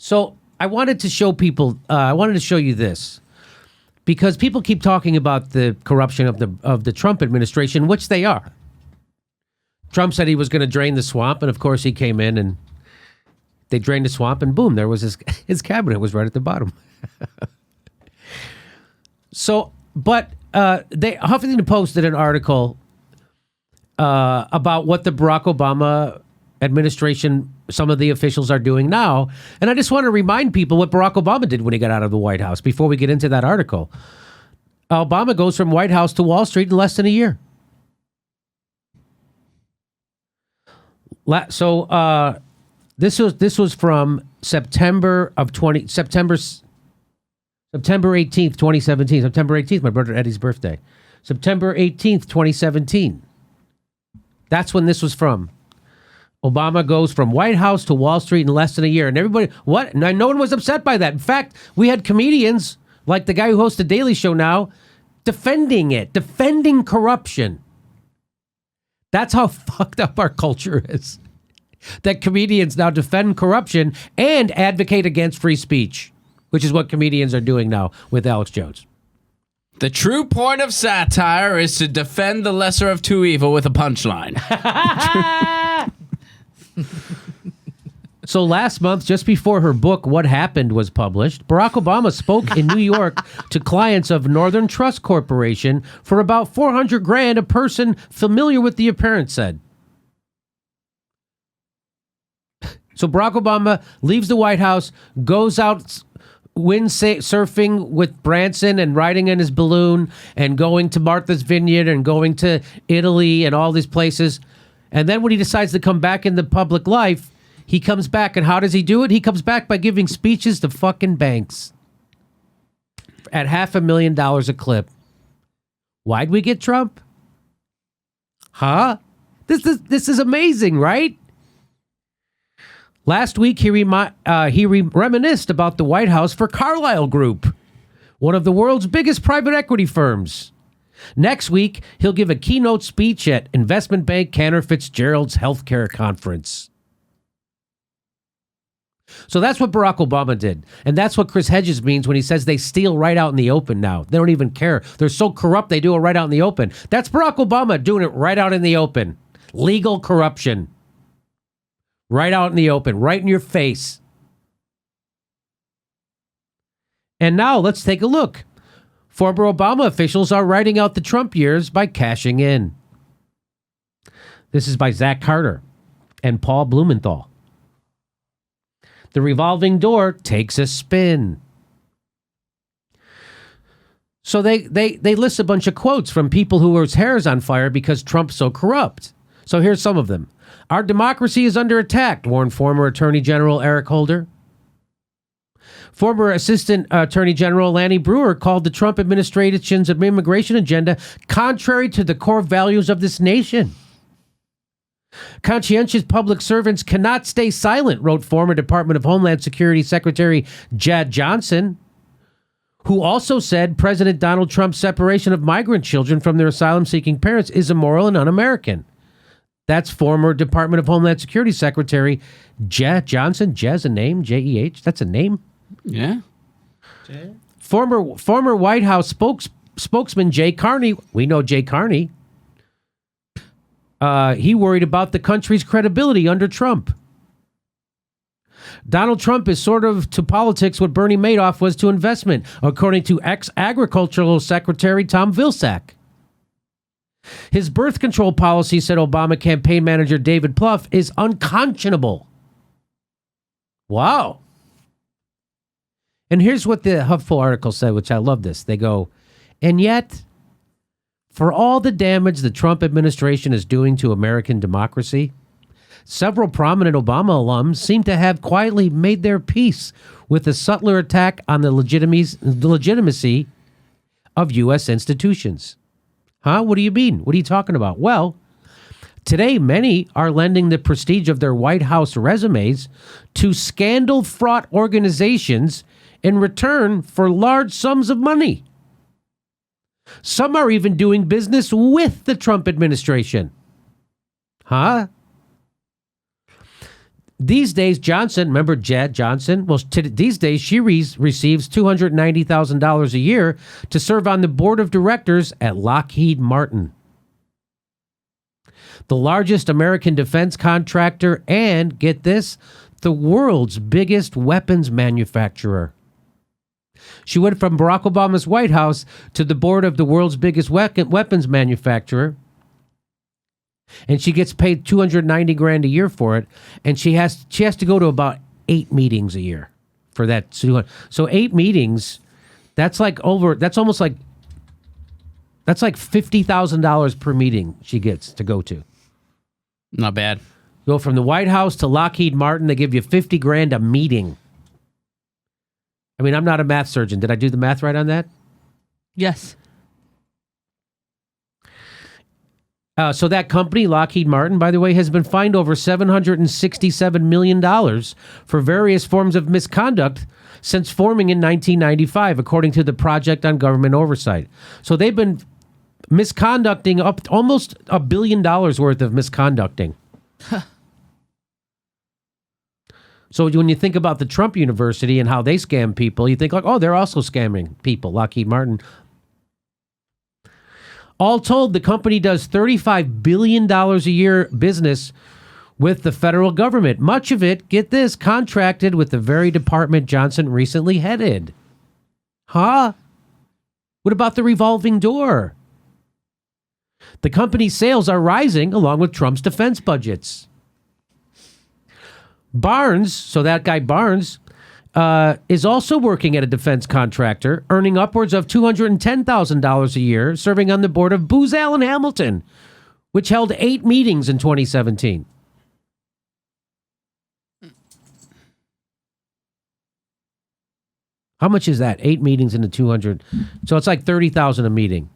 So I wanted to show people, I wanted to show you this. Because people keep talking about the corruption of the Trump administration, which they are. Trump said he was going to drain the swamp, and of course he came in and they drained the swamp, and boom, there was his cabinet was right at the bottom. So, but Huffington Post did an article about what the Barack Obama administration, some of the officials are doing now. And I just want to remind people what Barack Obama did when he got out of the White House before we get into that article. Obama goes from White House to Wall Street in less than a year. So this was from September 18th, 2017. September 18th, my brother Eddie's birthday. September 18th, 2017. That's when this was from. Obama goes from White House to Wall Street in less than a year. And everybody, what? No one was upset by that. In fact, we had comedians, like the guy who hosts the Daily Show now, defending corruption. That's how fucked up our culture is. That comedians now defend corruption and advocate against free speech, which is what comedians are doing now with Alex Jones. The true point of satire is to defend the lesser of two evil with a punchline. So last month, just before her book, What Happened, was published, Barack Obama spoke in New York to clients of Northern Trust Corporation for about $400,000, a person familiar with the appearance said. So Barack Obama leaves the White House, goes out surfing with Branson and riding in his balloon and going to Martha's Vineyard and going to Italy and all these places. And then when he decides to come back into public life, he comes back, and how does he do it? He comes back by giving speeches to fucking banks at $500,000 a clip. Why'd we get Trump? Huh? This is amazing, right? Last week, he reminisced about the White House for Carlyle Group, one of the world's biggest private equity firms. Next week, he'll give a keynote speech at investment bank Cantor Fitzgerald's healthcare conference. So that's what Barack Obama did. And that's what Chris Hedges means when he says they steal right out in the open now. They don't even care. They're so corrupt, they do it right out in the open. That's Barack Obama doing it right out in the open. Legal corruption. Right out in the open, right in your face. And now let's take a look. Former Obama officials are writing out the Trump years by cashing in. This is by Zach Carter and Paul Blumenthal. The revolving door takes a spin. So they list a bunch of quotes from people whose hair is on fire because Trump's so corrupt. So here's some of them. Our democracy is under attack, warned former Attorney General Eric Holder. Former Assistant Attorney General Lanny Breuer called the Trump administration's immigration agenda contrary to the core values of this nation. Conscientious public servants cannot stay silent, wrote former Department of Homeland Security Secretary Jad Johnson, who also said President Donald Trump's separation of migrant children from their asylum-seeking parents is immoral and un-American. That's former Department of Homeland Security Secretary Jad Johnson. Jazz a name? J-E-H? That's a name? Yeah. Former White House spokesman Jay Carney. We know Jay Carney. He worried about the country's credibility under Trump. Donald Trump is sort of to politics what Bernie Madoff was to investment, according to ex-agricultural secretary Tom Vilsack. His birth control policy, said Obama campaign manager David Plouffe, is unconscionable. Wow. And here's what the Huffle article said, which I love this. They go, and yet, for all the damage the Trump administration is doing to American democracy, several prominent Obama alums seem to have quietly made their peace with a subtler attack on the legitimacy of U.S. institutions. Huh? What do you mean? What are you talking about? Well, today many are lending the prestige of their White House resumes to scandal-fraught organizations in return for large sums of money. Some are even doing business with the Trump administration. Huh? These days, Johnson, remember Jed Johnson? Well, these days, she receives $290,000 a year to serve on the board of directors at Lockheed Martin, the largest American defense contractor and, get this, the world's biggest weapons manufacturer. She went from Barack Obama's White House to the board of the world's biggest weapons manufacturer. And she gets paid $290,000 a year for it, and she has to go to about 8 meetings a year for that. So 8 meetings, that's almost like $50,000 per meeting she gets to go to. Not bad. Go from the White House to Lockheed Martin, they give you $50,000 a meeting. I mean, I'm not a math surgeon. Did I do the math right on that? Yes. So that company, Lockheed Martin, by the way, has been fined over $767 million for various forms of misconduct since forming in 1995, according to the Project on Government Oversight. So they've been misconducting up almost $1 billion worth of misconducting. So when you think about the Trump University and how they scam people, you think like, oh, they're also scamming people, Lockheed Martin. All told, the company does $35 billion a year business with the federal government. Much of it, get this, contracted with the very department Johnson recently headed. Huh? What about the revolving door? The company's sales are rising along with Trump's defense budgets. Barnes, so that guy Barnes, is also working at a defense contractor, earning upwards of $210,000 a year, serving on the board of Booz Allen Hamilton, which held 8 meetings in 2017. How much is that? 8 meetings into 200. So it's like $30,000 a meeting.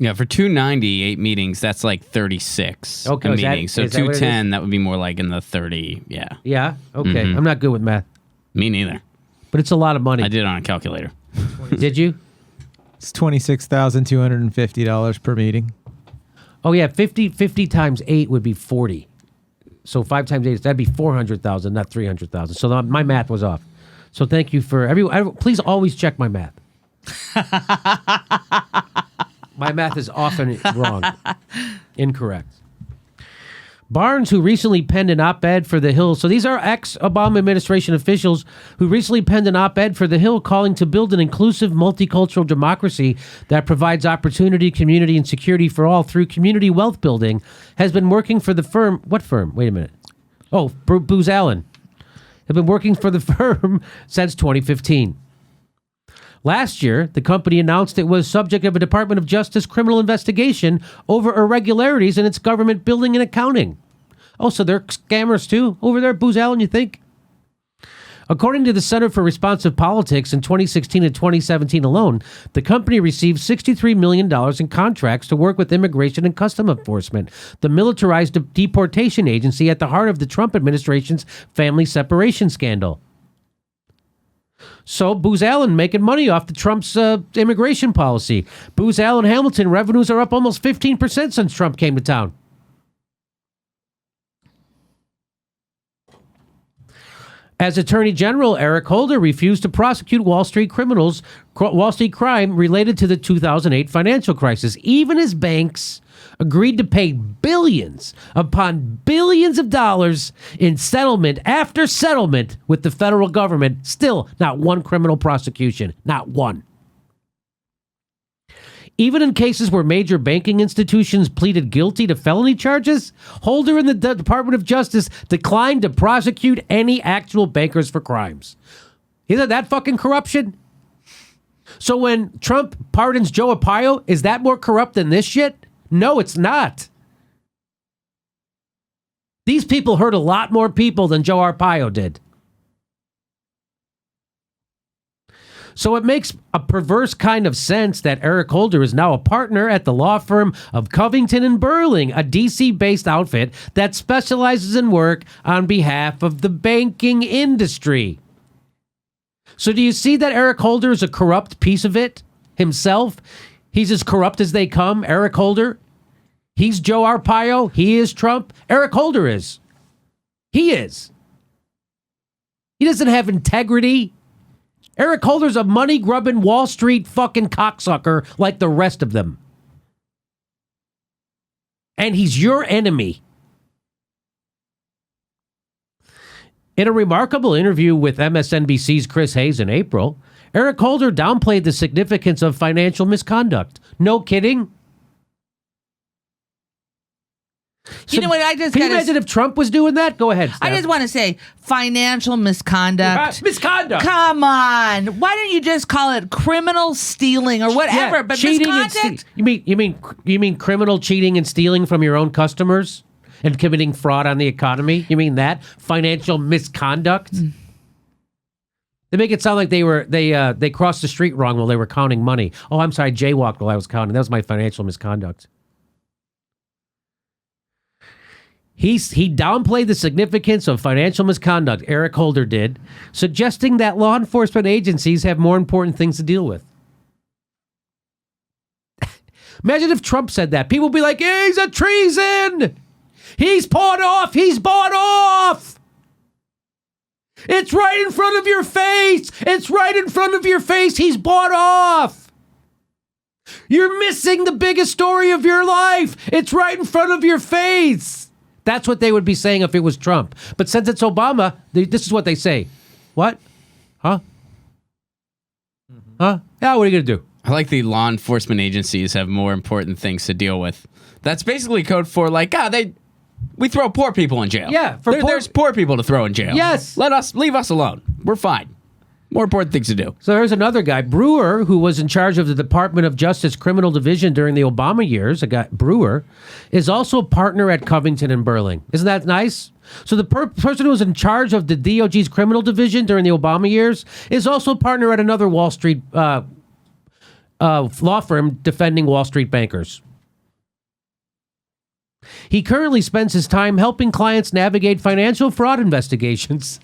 Yeah, for 290, 8 meetings, that's like 36 Okay, a is that- meeting. So is that what it is? 210, that would be more like in the 30, yeah. Yeah? Okay. I'm not good with math, Me neither. but it's a lot of money. I did it on a calculator. Did you? It's $26,250 per meeting. Oh, yeah. 50 times 8 would be 40. So 5 times 8, that'd be 400,000, not 300,000. So my math was off. So thank you for everyone. Please always check my math. My math is often wrong, incorrect. Barnes, who recently penned an op-ed for The Hill. So these are ex-Obama administration officials who recently penned an op-ed for The Hill calling to build an inclusive, multicultural democracy that provides opportunity, community, and security for all through community wealth building, has been working for the firm. What firm? Wait a minute. Oh, Booz Allen. Have been working for the firm since 2015. Last year, the company announced it was subject of a Department of Justice criminal investigation over irregularities in its government billing and accounting. Oh, so they're scammers too over there at Booz Allen, you think? According to the Center for Responsive Politics, in 2016 and 2017 alone, the company received $63 million in contracts to work with Immigration and Customs Enforcement, the militarized deportation agency at the heart of the Trump administration's family separation scandal. So Booz Allen making money off the Trump's immigration policy. Booz Allen Hamilton revenues are up almost 15% since Trump came to town. As Attorney General, Eric Holder refused to prosecute Wall Street crime related to the 2008 financial crisis, even as banks agreed to pay billions upon billions of dollars in settlement after settlement with the federal government. Still, not one criminal prosecution. Not one. Even in cases where major banking institutions pleaded guilty to felony charges, Holder and the Department of Justice declined to prosecute any actual bankers for crimes. Isn't that fucking corruption? So when Trump pardons Joe Arpaio, is that more corrupt than this shit? No, it's not. These people hurt a lot more people than Joe Arpaio did. So it makes a perverse kind of sense that Eric Holder is now a partner at the law firm of Covington and Burling, a DC-based outfit that specializes in work on behalf of the banking industry. So do you see that Eric Holder is a corrupt piece of it himself? He's as corrupt as they come, Eric Holder. He's Joe Arpaio. He is Trump. Eric Holder is. He is. He doesn't have integrity. Eric Holder's a money-grubbing Wall Street fucking cocksucker like the rest of them. And he's your enemy. In a remarkable interview with MSNBC's Chris Hayes in April, Eric Holder downplayed the significance of financial misconduct. No kidding. You know what? I just Can you imagine if Trump was doing that? Go ahead, Steph. I just want to say financial misconduct. Misconduct. Come on. Why don't you just call it criminal stealing or whatever? Yeah, but cheating misconduct. you mean criminal cheating and stealing from your own customers and committing fraud on the economy? You mean that financial misconduct? They make it sound like they crossed the street wrong while they were counting money. Oh, I'm sorry, jaywalked while I was counting. That was my financial misconduct. He downplayed the significance of financial misconduct, Eric Holder did, suggesting that law enforcement agencies have more important things to deal with. Imagine if Trump said that. People would be like, yeah, he's a treason. He's bought off. He's bought off. It's right in front of your face. It's right in front of your face. He's bought off. You're missing the biggest story of your life. It's right in front of your face. That's what they would be saying if it was Trump. But since it's Obama, this is what they say. What? Huh? Huh? Yeah, what are you going to do? I like the law enforcement agencies have more important things to deal with. That's basically code for like, we throw poor people in jail. Yeah, there's poor people to throw in jail. Yes. Leave us alone. We're fine. More important things to do. So here's another guy, Brewer, who was in charge of the Department of Justice Criminal Division during the Obama years. A guy, Brewer, is also a partner at Covington and Burling. Isn't that nice? So the person who was in charge of the DOJ's Criminal Division during the Obama years is also a partner at another Wall Street law firm defending Wall Street bankers. He currently spends his time helping clients navigate financial fraud investigations.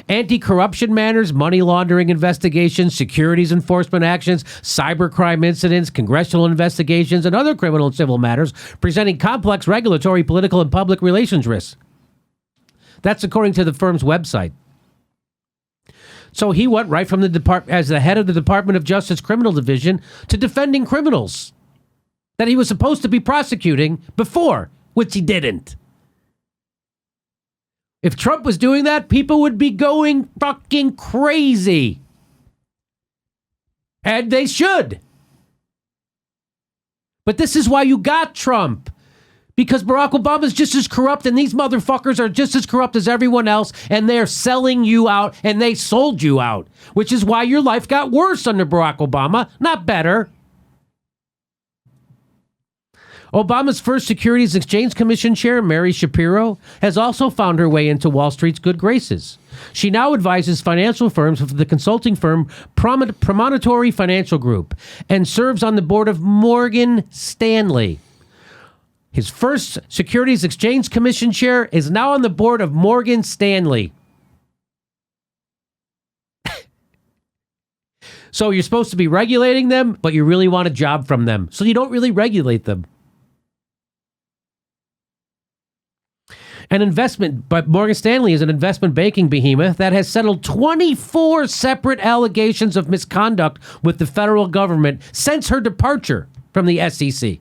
Anti-corruption matters, money laundering investigations, securities enforcement actions, cybercrime incidents, congressional investigations, and other criminal and civil matters, presenting complex regulatory, political, and public relations risks. That's according to the firm's website. So he went right from the department as the head of the Department of Justice Criminal Division to defending criminals that he was supposed to be prosecuting before, which he didn't. If Trump was doing that, people would be going fucking crazy. And they should. But this is why you got Trump. Because Barack Obama's just as corrupt and these motherfuckers are just as corrupt as everyone else, and they're selling you out and they sold you out, which is why your life got worse under Barack Obama, not better. Obama's first Securities Exchange Commission chair, Mary Shapiro, has also found her way into Wall Street's good graces. She now advises financial firms for the consulting firm Promontory Financial Group and serves on the board of Morgan Stanley. His first Securities Exchange Commission chair is now on the board of Morgan Stanley. So you're supposed to be regulating them, but you really want a job from them. So you don't really regulate them. But Morgan Stanley is an investment banking behemoth that has settled 24 separate allegations of misconduct with the federal government since her departure from the SEC.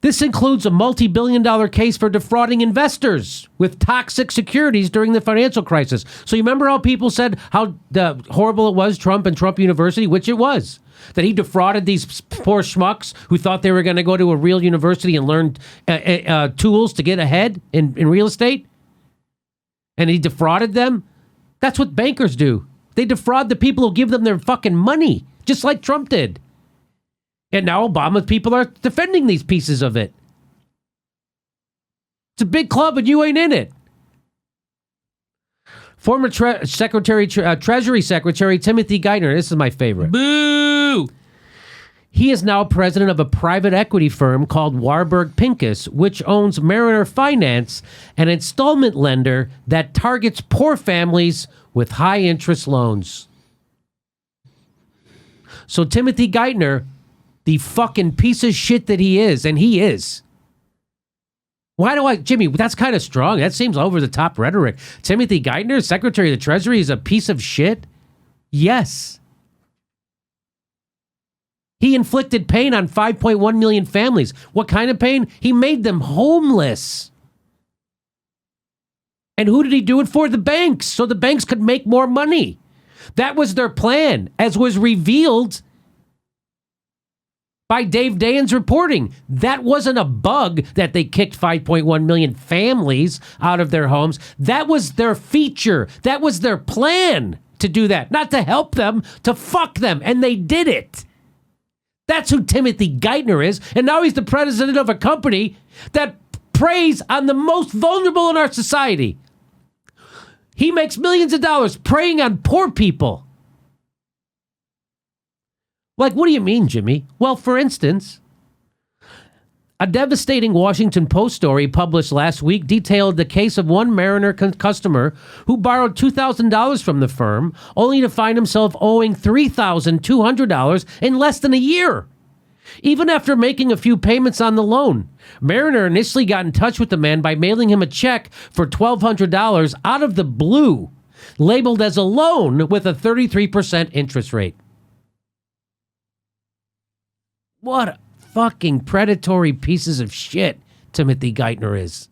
This includes a multi-billion-dollar case for defrauding investors with toxic securities during the financial crisis. So you remember how people said how horrible it was, Trump and Trump University, which it was. That he defrauded these poor schmucks who thought they were going to go to a real university and learn tools to get ahead in real estate. And he defrauded them. That's what bankers do. They defraud the people who give them their fucking money, just like Trump did. And now Obama's people are defending these pieces of it. It's a big club and you ain't in it. Former Treasury Secretary Timothy Geithner, this is my favorite. Boo! He is now president of a private equity firm called Warburg Pincus, which owns Mariner Finance, an installment lender that targets poor families with high-interest loans. So Timothy Geithner, the fucking piece of shit that he is, and he is, Jimmy, that's kind of strong. That seems over the top rhetoric. Timothy Geithner, Secretary of the Treasury, is a piece of shit? Yes. He inflicted pain on 5.1 million families. What kind of pain? He made them homeless. And who did he do it for? The banks, so the banks could make more money. That was their plan, as was revealed by Dave Dayen's reporting. That wasn't a bug that they kicked 5.1 million families out of their homes. That was their feature. That was their plan to do that. Not to help them, to fuck them. And they did it. That's who Timothy Geithner is. And now he's the president of a company that preys on the most vulnerable in our society. He makes millions of dollars preying on poor people. Like, what do you mean, Jimmy? Well, for instance, a devastating Washington Post story published last week detailed the case of one Mariner customer who borrowed $2,000 from the firm, only to find himself owing $3,200 in less than a year. Even after making a few payments on the loan, Mariner initially got in touch with the man by mailing him a check for $1,200 out of the blue, labeled as a loan with a 33% interest rate. What a fucking predatory pieces of shit Timothy Geithner is.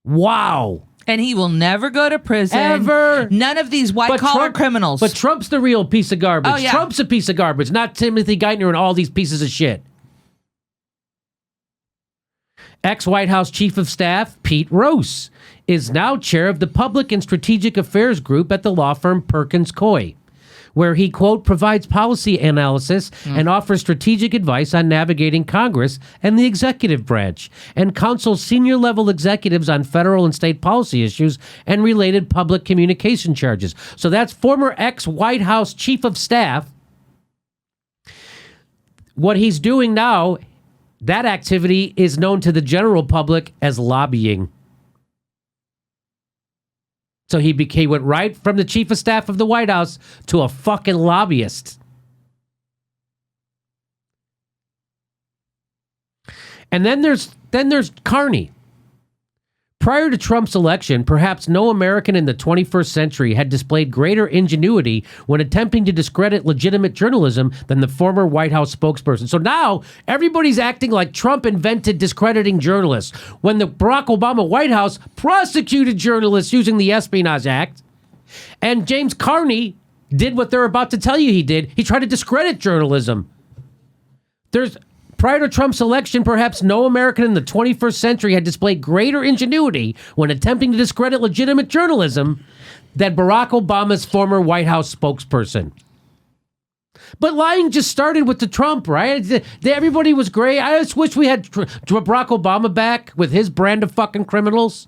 Wow. And he will never go to prison. Ever. None of these white-collar criminals. But Trump's the real piece of garbage. Oh, yeah. Trump's a piece of garbage, not Timothy Geithner and all these pieces of shit. Ex-White House Chief of Staff Pete Rose is now chair of the Public and Strategic Affairs Group at the law firm Perkins Coie, where he, quote, provides policy analysis and offers strategic advice on navigating Congress and the executive branch, and counsels senior-level executives on federal and state policy issues and related public communication charges. So that's former ex-White House Chief of Staff. What he's doing now, that activity is known to the general public as lobbying. So he went right from the chief of staff of the White House to a fucking lobbyist. And then there's Carney. Prior to Trump's election, perhaps no American in the 21st century had displayed greater ingenuity when attempting to discredit legitimate journalism than the former White House spokesperson. So now everybody's acting like Trump invented discrediting journalists when the Barack Obama White House prosecuted journalists using the Espionage Act. And James Carney did what they're about to tell you he did. He tried to discredit journalism. Prior to Trump's election, perhaps no American in the 21st century had displayed greater ingenuity when attempting to discredit legitimate journalism than Barack Obama's former White House spokesperson. But lying just started with the Trump, right? Everybody was great. I just wish we had Barack Obama back with his brand of fucking criminals.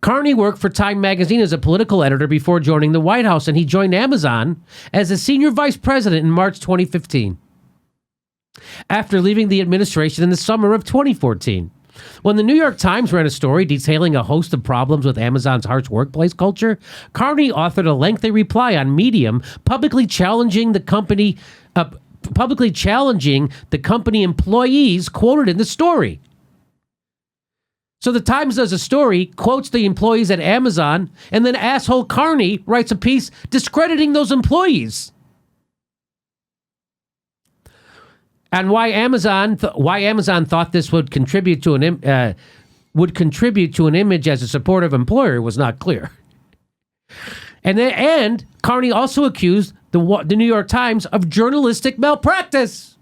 Carney worked for Time magazine as a political editor before joining the White House, and he joined Amazon as a senior vice president in March 2015. After leaving the administration in the summer of 2014. When the New York Times ran a story detailing a host of problems with Amazon's harsh workplace culture, Carney authored a lengthy reply on Medium, publicly challenging the company employees quoted in the story. So the Times does a story, quotes the employees at Amazon, and then asshole Carney writes a piece discrediting those employees. And why Amazon thought this would contribute to an image as a supportive employer was not clear. And Carney also accused the New York Times of journalistic malpractice.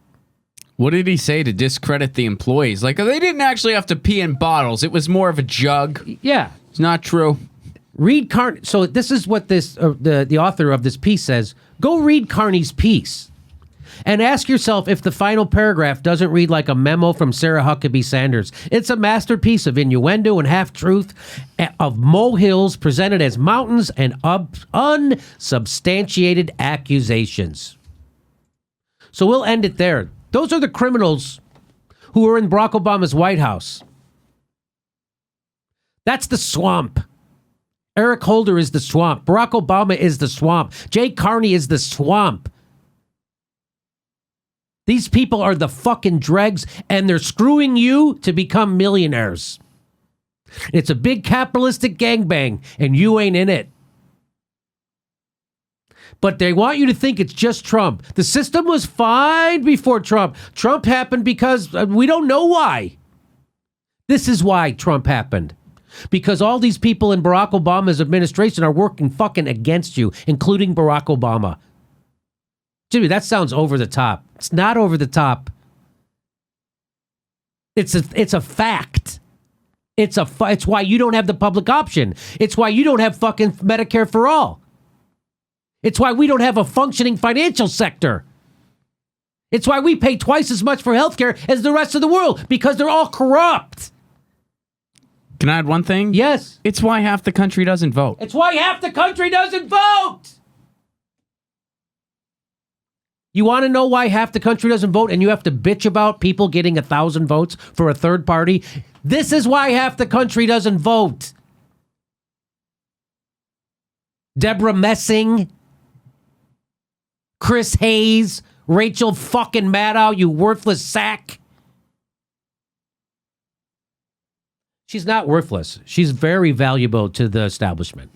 What did he say to discredit the employees? Like, they didn't actually have to pee in bottles. It was more of a jug. Yeah. It's not true. Read Carney. So this is what the author of this piece says. Go read Carney's piece. And ask yourself if the final paragraph doesn't read like a memo from Sarah Huckabee Sanders. It's a masterpiece of innuendo and half-truth, of molehills presented as mountains and unsubstantiated accusations. So we'll end it there. Those are the criminals who were in Barack Obama's White House. That's the swamp. Eric Holder is the swamp. Barack Obama is the swamp. Jay Carney is the swamp. These people are the fucking dregs, and they're screwing you to become millionaires. It's a big capitalistic gangbang, and you ain't in it. But they want you to think it's just Trump. The system was fine before Trump. Trump happened because we don't know why. This is why Trump happened. Because all these people in Barack Obama's administration are working fucking against you, including Barack Obama. Jimmy, that sounds over the top. It's not over the top. It's a fact. It's why you don't have the public option. It's why you don't have fucking Medicare for all. It's why we don't have a functioning financial sector. It's why we pay twice as much for healthcare as the rest of the world, because they're all corrupt. Can I add one thing? Yes. It's why half the country doesn't vote. It's why half the country doesn't vote. You want to know why half the country doesn't vote and you have to bitch about people getting 1,000 votes for a third party? This is why half the country doesn't vote. Deborah Messing, Chris Hayes, Rachel fucking Maddow, you worthless sack. She's not worthless. She's very valuable to the establishment.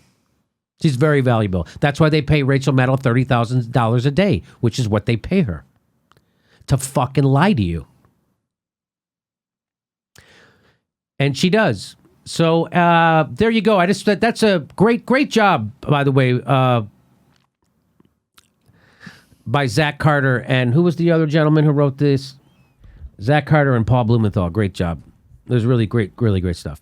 She's very valuable. That's why they pay Rachel Maddow $30,000 a day, which is what they pay her. To fucking lie to you. And she does. So there you go. That's a great job, by the way, by Zach Carter. And who was the other gentleman who wrote this? Zach Carter and Paul Blumenthal. Great job. It was really great stuff.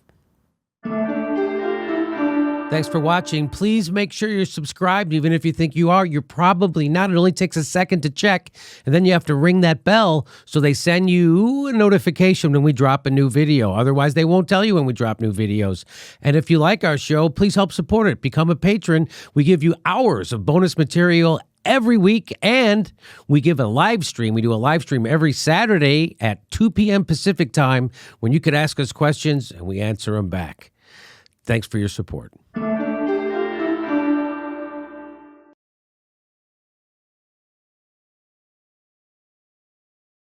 Thanks for watching. Please make sure you're subscribed. Even if you think you are, you're probably not. It only takes a second to check, and then you have to ring that bell so they send you a notification when we drop a new video. Otherwise, they won't tell you when we drop new videos. And if you like our show, please help support it. Become a patron. We give you hours of bonus material every week, and we give a live stream. We do a live stream every Saturday at 2 p.m. Pacific time when you could ask us questions and we answer them back. Thanks for your support.